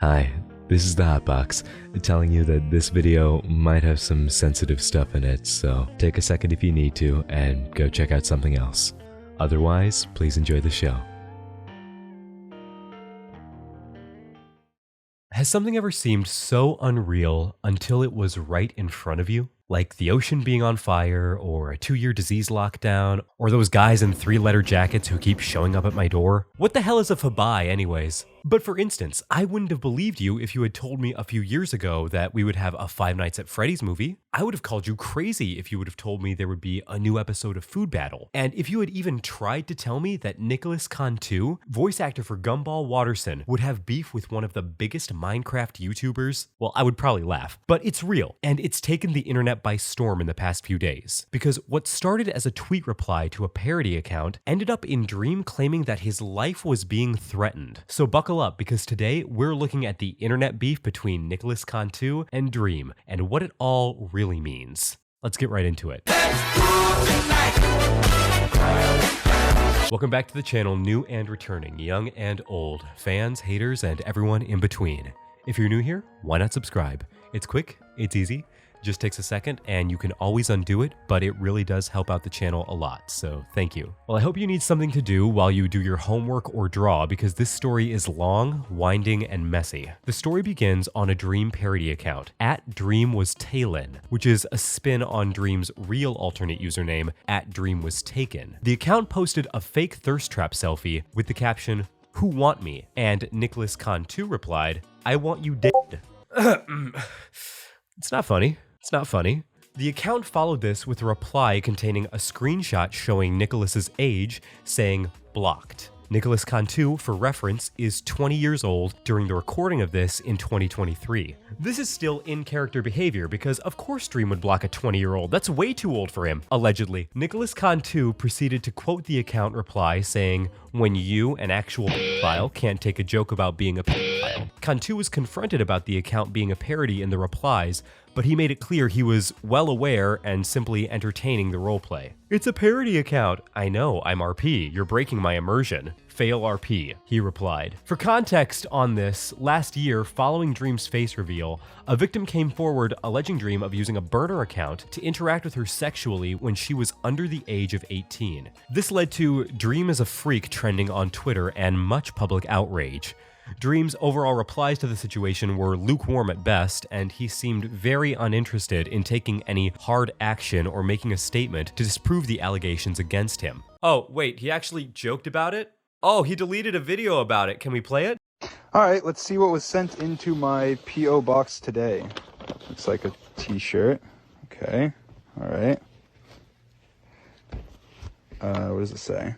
Hi, this is the Hotbox, telling you that this video might have some sensitive stuff in it, so take a second if you need to and go check out something else. Otherwise, please enjoy the show. Has something ever seemed so unreal until it was right in front of you? Like the ocean being on fire, or a 2-year disease lockdown, or those guys in 3-letter jackets who keep showing up at my door? What the hell is a fabai anyways? But for instance, I wouldn't have believed you if you had told me a few years ago that we would have a Five Nights at Freddy's movie. I would have called you crazy if you would have told me there would be a new episode of Food Battle. And if you had even tried to tell me that Nicolas Cantu, voice actor for Gumball Watterson, would have beef with one of the biggest Minecraft YouTubers, well, I would probably laugh. But it's real, and it's taken the internet by storm in the past few days. Because what started as a tweet reply to a parody account ended up in Dream claiming that his life was being threatened. So buckle up, because today we're looking at the internet beef between Nicolas Cantu and Dream and what it all really means. Let's get right into it. Welcome back to the channel, new and returning, young and old, fans, haters, and everyone in between. If you're new here, why not subscribe? It's quick, it's easy, just takes a second, and you can always undo it, but it really does help out the channel a lot, so thank you. Well, I hope you need something to do while you do your homework or draw, because this story is long, winding, and messy. The story begins on a Dream parody account, @DreamWasTaken, which is a spin on Dream's real alternate username, @DreamWasTaken. The account posted a fake thirst trap selfie with the caption, "Who want me?" and Nicolas Cantu replied, "I want you dead." It's not funny. It's not funny. The account followed this with a reply containing a screenshot showing Nicolas's age, saying blocked. Nicolas Cantu, for reference, is 20 years old during the recording of this in 2023. This is still in-character behavior because of course Dream would block a 20-year-old. That's way too old for him, allegedly. Nicolas Cantu proceeded to quote the account reply saying, "When you, an actual pedophile, can't take a joke about being a pedophile." Cantu was confronted about the account being a parody in the replies, but he made it clear he was well aware and simply entertaining the roleplay. "It's a parody account." "I know, I'm RP. You're breaking my immersion." "Fail RP," he replied. For context on this, last year, following Dream's face reveal, a victim came forward alleging Dream of using a burner account to interact with her sexually when she was under the age of 18. This led to Dream is a freak trending on Twitter and much public outrage. Dream's overall replies to the situation were lukewarm at best, and he seemed very uninterested in taking any hard action or making a statement to disprove the allegations against him. Oh, wait, he actually joked about it? Oh, he deleted a video about it. Can we play it? Alright, let's see what was sent into my P.O. box today. Looks like a t-shirt. Okay, alright. What does it say?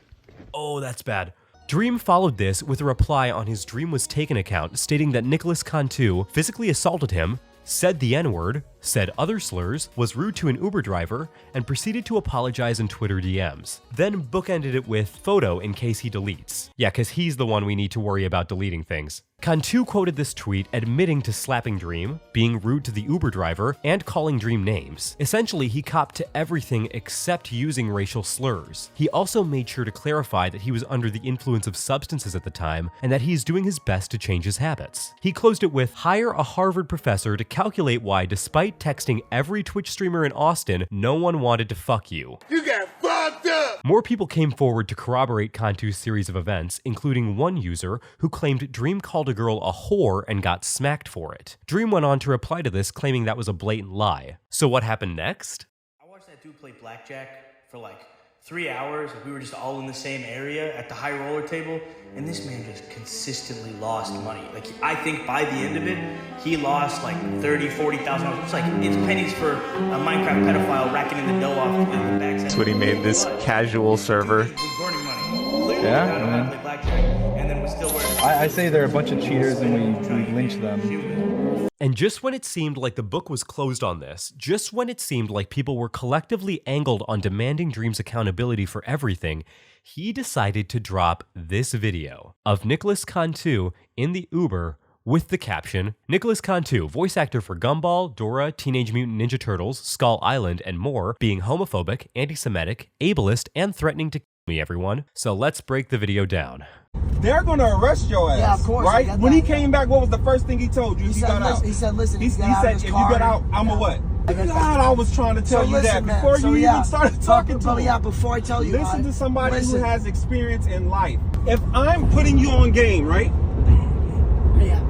Oh, that's bad. Dream followed this with a reply on his Dream Was Taken account stating that Nicolas Cantu physically assaulted him, said the N-word, said other slurs, was rude to an Uber driver, and proceeded to apologize in Twitter DMs. Then bookended it with photo in case he deletes. Yeah, cause he's the one we need to worry about deleting things. Cantu quoted this tweet admitting to slapping Dream, being rude to the Uber driver, and calling Dream names. Essentially, he copped to everything except using racial slurs. He also made sure to clarify that he was under the influence of substances at the time, and that he's doing his best to change his habits. He closed it with, "Hire a Harvard professor to calculate why, despite texting every Twitch streamer in Austin, no one wanted to fuck you." You got fucked up! More people came forward to corroborate Cantu's series of events, including one user who claimed Dream called a girl a whore and got smacked for it. Dream went on to reply to this, claiming that was a blatant lie. So what happened next? I watched that dude play blackjack for like 3 hours, and we were just all in the same area at the high roller table, and this man just consistently lost money. Like, I think by the end of it, he lost like $30,000-$40,000. It's like, it's pennies for a Minecraft pedophile racking in the dough off the backside. That's what he made this casual server. He was burning money. Clearly, Yeah, he got him how to play blackjack, and then was still wearing. I say they're a bunch of cheaters and we lynch them. And just when it seemed like the book was closed on this, just when it seemed like people were collectively angled on demanding Dream's accountability for everything, he decided to drop this video of Nicolas Cantu in the Uber with the caption, "Nicolas Cantu, voice actor for Gumball, Dora, Teenage Mutant Ninja Turtles, Skull Island, and more, being homophobic, anti-Semitic, ableist, and threatening to me, everyone. So let's break the video down. They're gonna arrest your ass. Yeah, of course. Right? When he came back, what was the first thing he told you? He got out. He said, listen, he said, if you get out, I'm a what? God, I was trying to tell you that before you even started talking to him. Yeah, before I tell you. Listen to somebody who has experience in life. If I'm putting you on game, right? Yeah.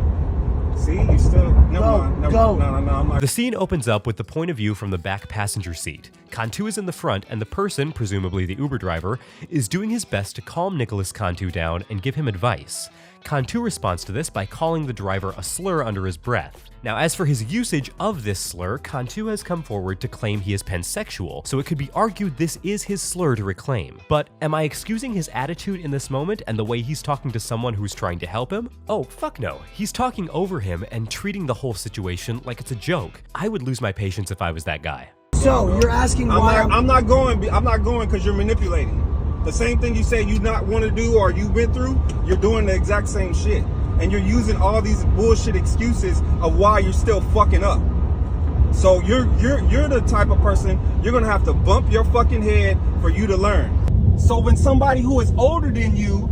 See, you still never mind. Go. No, I'm not. The scene opens up with the point of view from the back passenger seat. Cantu is in the front, and the person, presumably the Uber driver, is doing his best to calm Nicolas Cantu down and give him advice. Cantu responds to this by calling the driver a slur under his breath. Now, as for his usage of this slur, Cantu has come forward to claim he is pansexual, so it could be argued this is his slur to reclaim. But am I excusing his attitude in this moment and the way he's talking to someone who's trying to help him? Oh, fuck no. He's talking over him and treating the whole situation like it's a joke. I would lose my patience if I was that guy. So, you're asking why... I'm not going because you're manipulating. The same thing you say you not want to do or you went through, you're doing the exact same shit. And you're using all these bullshit excuses of why you're still fucking up. So you're the type of person, you're gonna have to bump your fucking head for you to learn. So when somebody who is older than you...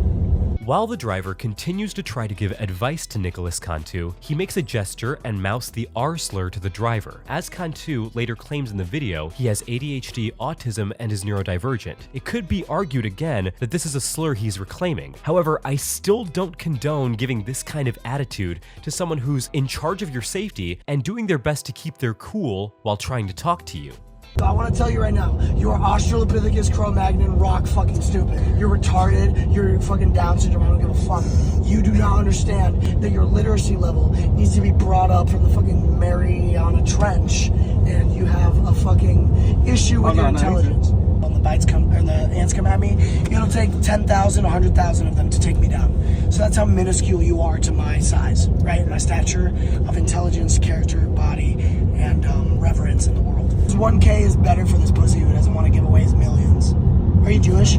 While the driver continues to try to give advice to Nicolas Cantu, he makes a gesture and mouths the R slur to the driver. As Cantu later claims in the video, he has ADHD, autism, and is neurodivergent. It could be argued again that this is a slur he's reclaiming. However, I still don't condone giving this kind of attitude to someone who's in charge of your safety and doing their best to keep their cool while trying to talk to you. I want to tell you right now, you are Australopithecus Cro-Magnon rock fucking stupid. You're retarded, you're fucking Down syndrome, I don't give a fuck. You do not understand that your literacy level needs to be brought up from the fucking Mariana Trench, and you have a fucking issue with your intelligence. When the bites come, or the ants come at me, it'll take 10,000, 100,000 of them to take me down. So that's how minuscule you are to my size, right? My stature of intelligence, character, body, and reverence in the world. 1K is better for this pussy who doesn't want to give away his millions. Are you Jewish?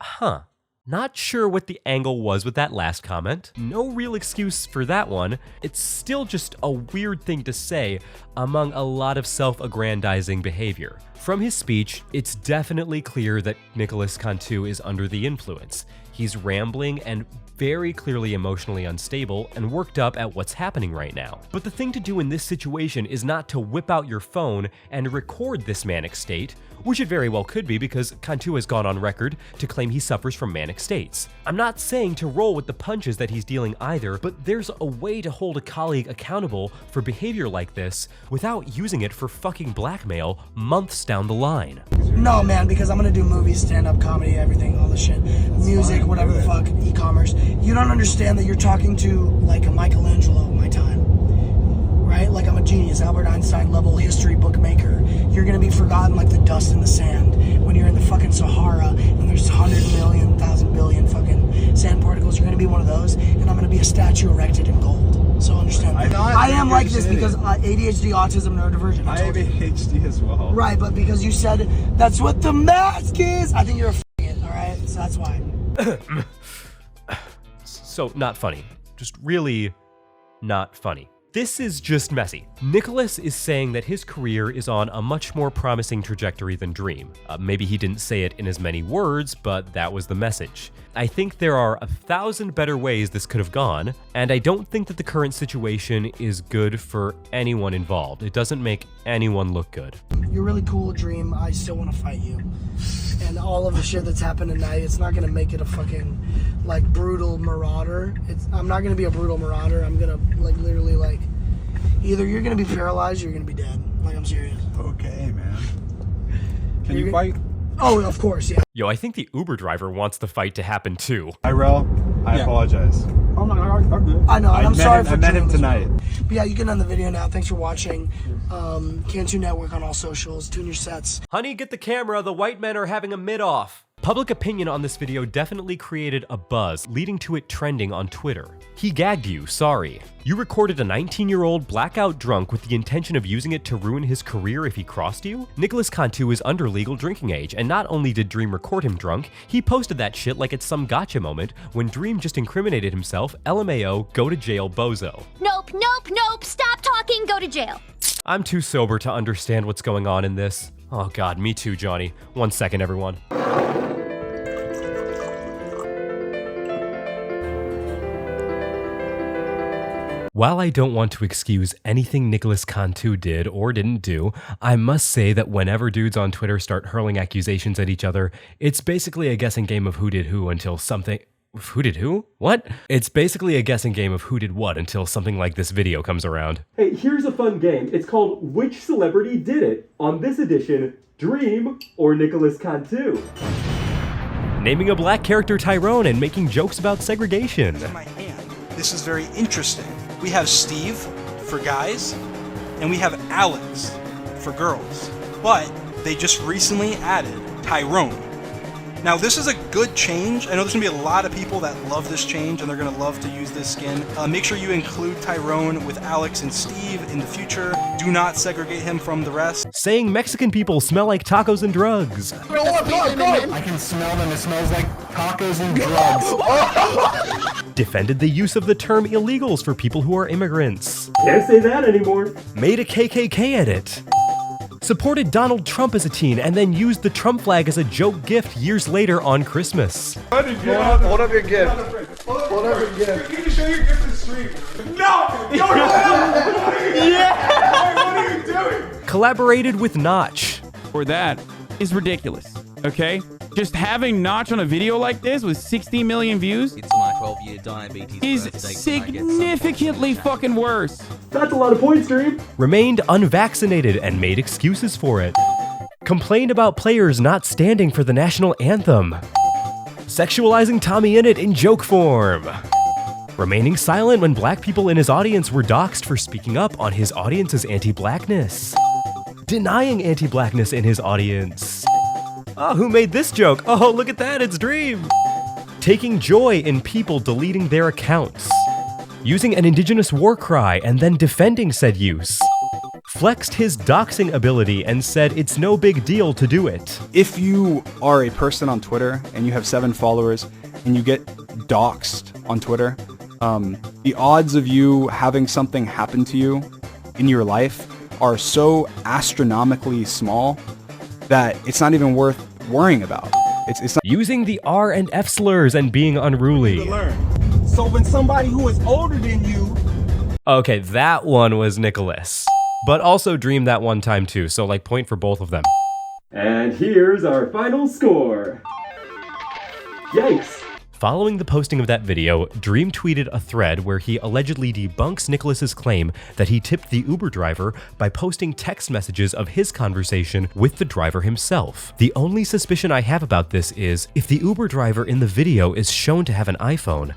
Huh. Not sure what the angle was with that last comment. No real excuse for that one. It's still just a weird thing to say among a lot of self-aggrandizing behavior. From his speech, it's definitely clear that Nicolas Cantu is under the influence. He's rambling and very clearly emotionally unstable and worked up at what's happening right now. But the thing to do in this situation is not to whip out your phone and record this manic state, which it very well could be because Cantu has gone on record to claim he suffers from manic states. I'm not saying to roll with the punches that he's dealing either, but there's a way to hold a colleague accountable for behavior like this without using it for fucking blackmail months down the line. No, man, because I'm gonna do movies, stand-up comedy, everything, all this shit. Music, whatever the fuck, e-commerce. You don't understand that you're talking to, like, a Michelangelo of my time. Right? Like, I'm a genius, Albert Einstein level history bookmaker. You're gonna be forgotten like the dust in the sand when you're in the fucking Sahara and there's 100 million, 1,000 billion fucking sand particles. You're gonna be one of those, and I'm gonna be a statue erected in gold. So understand that. I am like this because ADHD, autism, neurodivergent. I have ADHD as well. Right, but because you said that's what the mask is, I think you're a f***ing, alright? So that's why. So, not funny. Just really not funny. This is just messy. Nicolas is saying that his career is on a much more promising trajectory than Dream. Maybe he didn't say it in as many words, but that was the message. I think there are 1,000 better ways this could have gone, and I don't think that the current situation is good for anyone involved. It doesn't make anyone look good. You're really cool, Dream. I still want to fight you. And all of the shit that's happened tonight, it's not gonna make it a fucking, like, brutal marauder. I'm not gonna be a brutal marauder. I'm gonna, like, literally, like, either you're gonna be paralyzed or you're gonna be dead. Like, I'm serious. Okay, man. Can you fight? Oh, of course, yeah. Yo, I think the Uber driver wants the fight to happen too. Tyrell, I apologize. I'm good. I know, and I'm sorry for I met him doing this. tonight. But yeah, you can end the video now. Thanks for watching. Cantu Network on all socials. Tune your sets. Honey, get the camera. The white men are having a mid-off. Public opinion on this video definitely created a buzz, leading to it trending on Twitter. He gagged you, sorry. You recorded a 19-year-old blackout drunk with the intention of using it to ruin his career if he crossed you? Nicolas Cantu is under legal drinking age, and not only did Dream record him drunk, he posted that shit like it's some gotcha moment when Dream just incriminated himself, LMAO, go to jail bozo. Nope, stop talking, go to jail. I'm too sober to understand what's going on in this. Oh god, me too, Johnny. 1 second, everyone. While I don't want to excuse anything Nicolas Cantu did or didn't do, I must say that whenever dudes on Twitter start hurling accusations at each other, it's basically a guessing game of who did who until something... Who did who? What? It's basically a guessing game of who did what until something like this video comes around. Hey, here's a fun game. It's called Which Celebrity Did It? On this edition, Dream or Nicolas Cantu. Naming a black character Tyrone and making jokes about segregation. In my hand. This is very interesting. We have Steve for guys, and we have Alex for girls. But they just recently added Tyrone. Now this is a good change. I know there's gonna be a lot of people that love this change and they're gonna love to use this skin. Make sure you include Tyrone with Alex and Steve in the future. Do not segregate him from the rest. Saying Mexican people smell like tacos and drugs. I can smell them. It smells like tacos and drugs. Defended the use of the term illegals for people who are immigrants. Can't say that anymore. Made a KKK edit. Supported Donald Trump as a teen and then used the Trump flag as a joke gift years later on Christmas. Hold up your gift. Hold up your gift. You can show your gift to the stream. No! No! Yeah! What are you doing? Collaborated with Notch. Or that is ridiculous, okay? Just having Notch on a video like this with 60 million views it's my 12-year diabetes is significantly fucking worse. That's a lot of points, Dream. Remained unvaccinated and made excuses for it. Complained about players not standing for the national anthem. Sexualizing Tommy Innit in joke form. Remaining silent when black people in his audience were doxxed for speaking up on his audience's anti-blackness. Denying anti-blackness in his audience. Oh, who made this joke? Oh, look at that, it's Dream. Taking joy in people deleting their accounts. Using an indigenous war cry and then defending said use. Flexed his doxing ability and said it's no big deal to do it. If you are a person on Twitter and you have 7 followers and you get doxed on Twitter, the odds of you having something happen to you in your life are so astronomically small that it's not even worth worrying about. It's not using the R and F slurs and being unruly. So when somebody who is older than you... Okay, that one was Nicolas. But also Dream that one time too, so like point for both of them. And here's our final score. Yikes. Following the posting of that video, Dream tweeted a thread where he allegedly debunks Nicolas's claim that he tipped the Uber driver by posting text messages of his conversation with the driver himself. The only suspicion I have about this is, if the Uber driver in the video is shown to have an iPhone,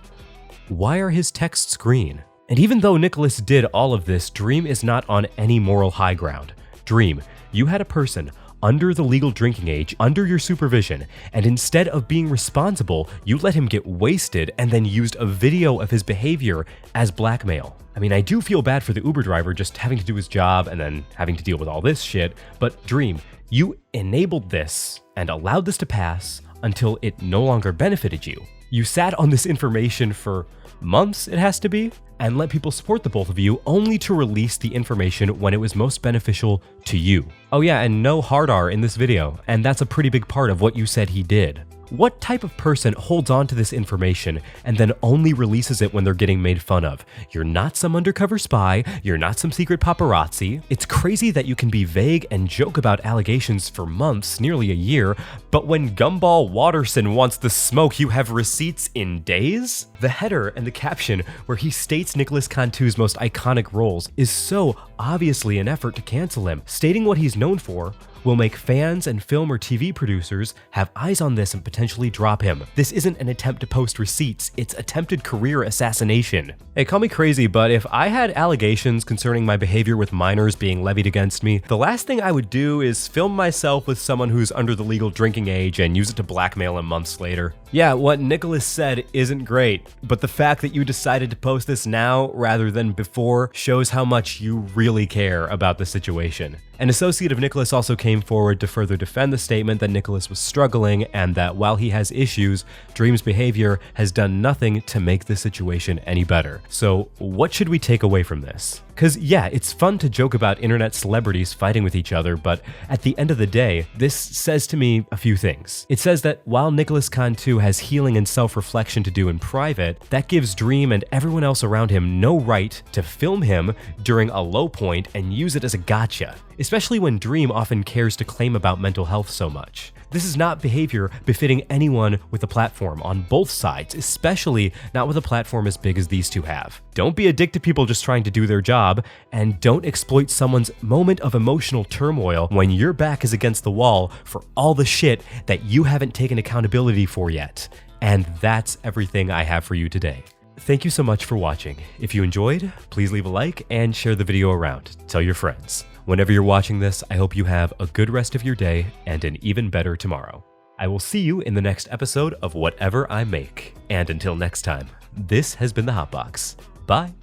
why are his texts green? And even though Nicolas did all of this, Dream is not on any moral high ground. Dream, you had a person under the legal drinking age, under your supervision, and instead of being responsible, you let him get wasted and then used a video of his behavior as blackmail. I mean, I do feel bad for the Uber driver just having to do his job and then having to deal with all this shit, but Dream, you enabled this and allowed this to pass until it no longer benefited you. You sat on this information for months, it has to be, and let people support the both of you only to release the information when it was most beneficial to you. Oh yeah, and no hard R in this video, and that's a pretty big part of what you said he did. What type of person holds on to this information and then only releases it when they're getting made fun of? You're not some undercover spy, you're not some secret paparazzi. It's crazy that you can be vague and joke about allegations for months, nearly a year, but when Gumball Watterson wants the smoke, you have receipts in days? The header and the caption where he states Nicolas Cantu's most iconic roles is so obviously an effort to cancel him. Stating what he's known for will make fans and film or TV producers have eyes on this and potentially drop him. This isn't an attempt to post receipts, it's attempted career assassination. Hey, call me crazy, but if I had allegations concerning my behavior with minors being levied against me, the last thing I would do is film myself with someone who's under the legal drinking age and use it to blackmail him months later. Yeah, what Nicolas said isn't great, but the fact that you decided to post this now rather than before shows how much you really care about the situation. An associate of Nicolas also came forward to further defend the statement that Nicolas was struggling and that while he has issues, Dream's behavior has done nothing to make the situation any better. So what should we take away from this? Cause yeah, it's fun to joke about internet celebrities fighting with each other, but at the end of the day, this says to me a few things. It says that while Nicolas Cantu has healing and self-reflection to do in private, that gives Dream and everyone else around him no right to film him during a low point and use it as a gotcha, especially when Dream often cares to claim about mental health so much. This is not behavior befitting anyone with a platform on both sides, especially not with a platform as big as these two have. Don't be a dick to people just trying to do their job, and don't exploit someone's moment of emotional turmoil when your back is against the wall for all the shit that you haven't taken accountability for yet. And that's everything I have for you today. Thank you so much for watching. If you enjoyed, please leave a like and share the video around. Tell your friends. Whenever you're watching this, I hope you have a good rest of your day and an even better tomorrow. I will see you in the next episode of whatever I make. And until next time, this has been the Hotbox. Bye.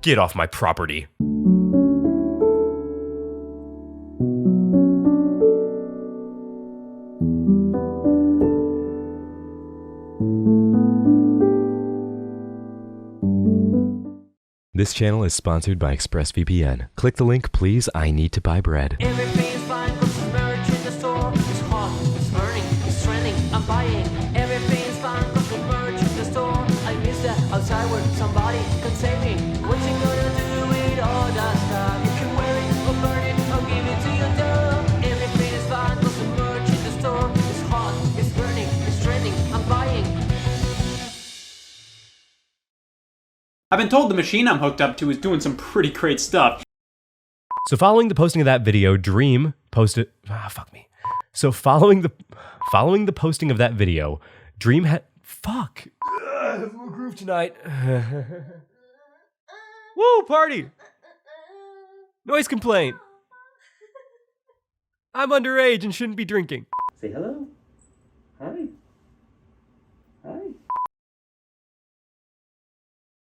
Get off my property. This channel is sponsored by ExpressVPN. Click the link, please. I need to buy bread. Everything's fine, cause the merch in the store is hot, it's burning, it's trending, I'm buying. Everything's fine, cause the merch in the store. I miss that outside where somebody can save me. What's he gonna do with all that stuff? You can wear it or burn it or give it to your dog. Everything's fine, cause the merch in the store is hot, it's burning, it's trending, I'm buying. I've been told the machine I'm hooked up to is doing some pretty great stuff. So following the posting of that video, Dream posted... So following the posting of that video, Dream had... Fuck! We'll groove tonight. Woo, party! Noise complaint. I'm underage and shouldn't be drinking. Say hello. Hi. Hi.